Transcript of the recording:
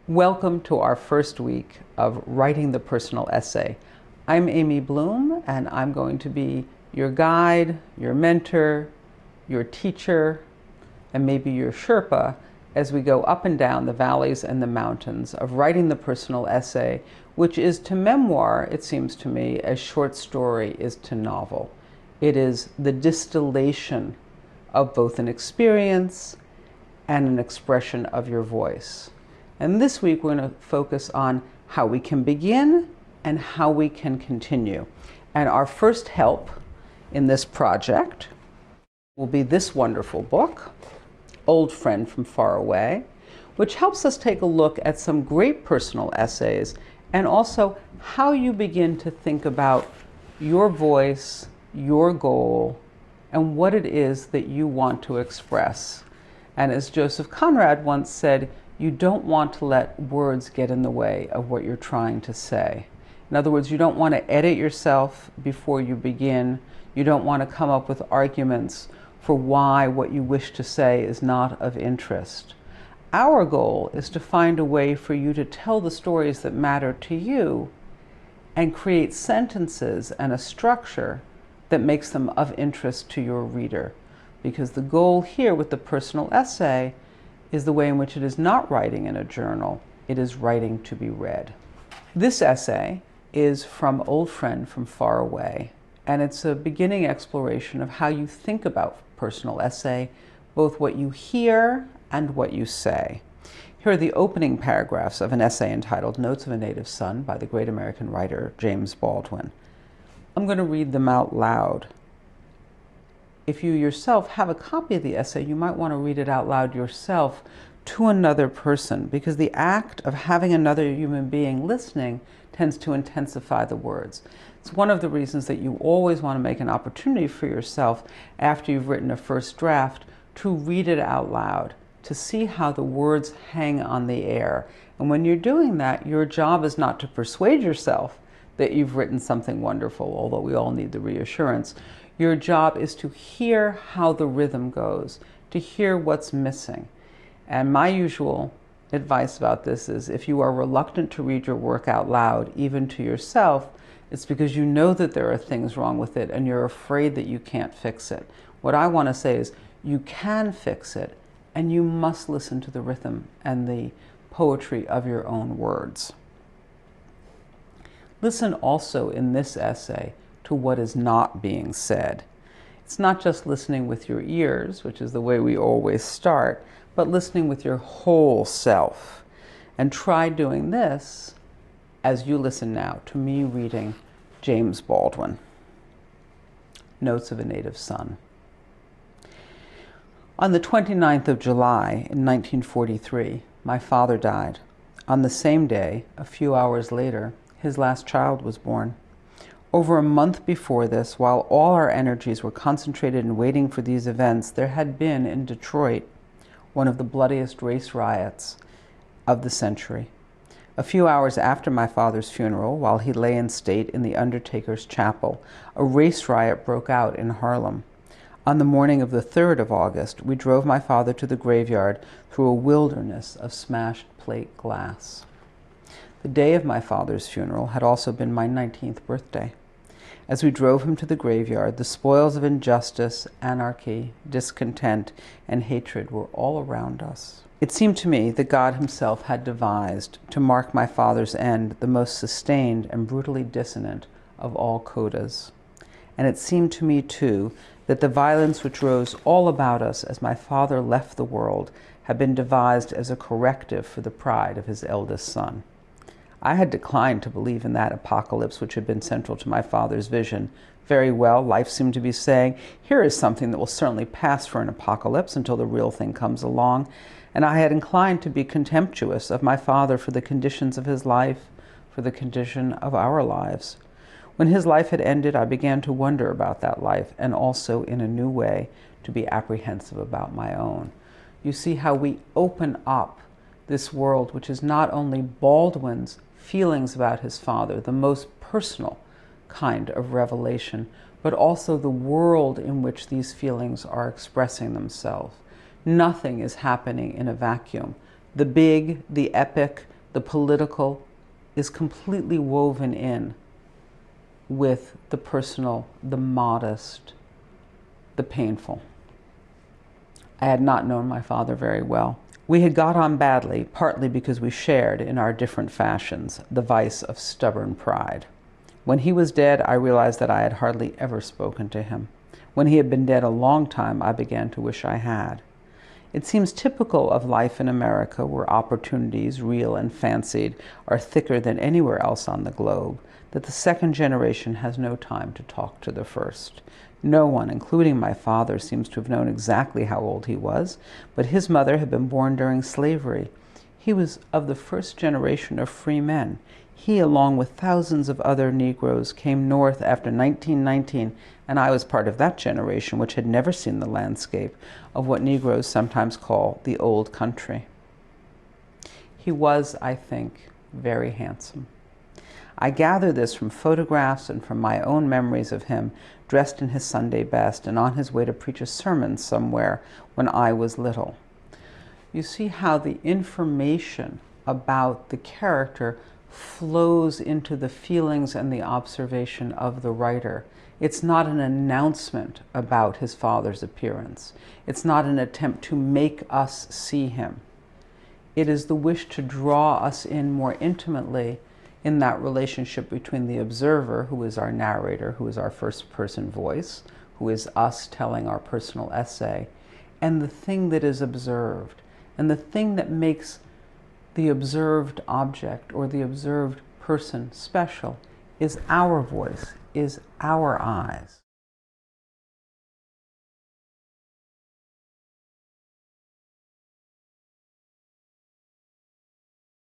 Welcome to our first week of writing the personal essay. I'm Amy Bloom, and I'm going to be your guide, your mentor, your teacher, and maybe your Sherpa as we go up and down the valleys and the mountains of writing the personal essay, which is to memoir, it seems to me, as short story is to novel. It is the distillation of both an experience and an expression of your voice. And this week we're going to focus on how we can begin and how we can continue. And our first help in this project will be this wonderful book, Old Friend from Far Away, which helps us take a look at some great personal essays and also how you begin to think about your voice, your goal, and what it is that you want to express. And as Joseph Conrad once said, you don't want to let words get in the way of what you're trying to say. In other words, you don't want to edit yourself before you begin. You don't want to come up with arguments for why what you wish to say is not of interest. Our goal is to find a way for you to tell the stories that matter to you and create sentences and a structure that makes them of interest to your reader. Because the goal here with the personal essay is the way in which it is not writing in a journal, it is writing to be read. This essay is from Old Friend from Far Away, and it's a beginning exploration of how you think about personal essay, both what you hear and what you say. Here are the opening paragraphs of an essay entitled Notes of a Native Son by the great American writer James Baldwin. I'm going to read them out loud. If you yourself have a copy of the essay, you might want to read it out loud yourself to another person, because the act of having another human being listening tends to intensify the words. It's one of the reasons that you always want to make an opportunity for yourself after you've written a first draft to read it out loud, to see how the words hang on the air. And when you're doing that, your job is not to persuade yourself that you've written something wonderful, although we all need the reassurance. Your job is to hear how the rhythm goes, to hear what's missing. And my usual advice about this is if you are reluctant to read your work out loud, even to yourself, it's because you know that there are things wrong with it and you're afraid that you can't fix it. What I want to say is you can fix it, and you must listen to the rhythm and the poetry of your own words. Listen also in this essay to what is not being said. It's not just listening with your ears, which is the way we always start, but listening with your whole self. And try doing this as you listen now to me reading James Baldwin, Notes of a Native Son. On the 29th of July in 1943, my father died. On the same day, a few hours later, his last child was born. Over a month before this, while all our energies were concentrated in waiting for these events, there had been in Detroit one of the bloodiest race riots of the century. A few hours after my father's funeral, while he lay in state in the Undertaker's Chapel, a race riot broke out in Harlem. On the morning of the 3rd of August, we drove my father to the graveyard through a wilderness of smashed plate glass. The day of my father's funeral had also been my 19th birthday. As we drove him to the graveyard, the spoils of injustice, anarchy, discontent, and hatred were all around us. It seemed to me that God himself had devised, to mark my father's end, the most sustained and brutally dissonant of all codas. And it seemed to me, too, that the violence which rose all about us as my father left the world had been devised as a corrective for the pride of his eldest son. I had declined to believe in that apocalypse which had been central to my father's vision. Very well, life seemed to be saying, here is something that will certainly pass for an apocalypse until the real thing comes along. And I had inclined to be contemptuous of my father for the conditions of his life, for the condition of our lives. When his life had ended, I began to wonder about that life, and also, in a new way, to be apprehensive about my own. You see how we open up this world, which is not only Baldwin's feelings about his father, the most personal kind of revelation, but also the world in which these feelings are expressing themselves. Nothing is happening in a vacuum. The big, the epic, the political, is completely woven in with the personal, the modest, the painful. I had not known my father very well. We had got on badly, partly because we shared, in our different fashions, the vice of stubborn pride. When he was dead, I realized that I had hardly ever spoken to him. When he had been dead a long time, I began to wish I had. It seems typical of life in America, where opportunities, real and fancied, are thicker than anywhere else on the globe, that the second generation has no time to talk to the first. No one, including my father, seems to have known exactly how old he was, but his mother had been born during slavery. He was of the first generation of free men. He, along with thousands of other Negroes, came north after 1919, and I was part of that generation which had never seen the landscape of what Negroes sometimes call the old country. He was, I think, very handsome. I gather this from photographs and from my own memories of him dressed in his Sunday best and on his way to preach a sermon somewhere when I was little. You see how the information about the character flows into the feelings and the observation of the writer. It's not an announcement about his father's appearance. It's not an attempt to make us see him. It is the wish to draw us in more intimately in that relationship between the observer, who is our narrator, who is our first-person voice, who is us telling our personal essay, and the thing that is observed. And the thing that makes the observed object or the observed person special is our voice, is our eyes.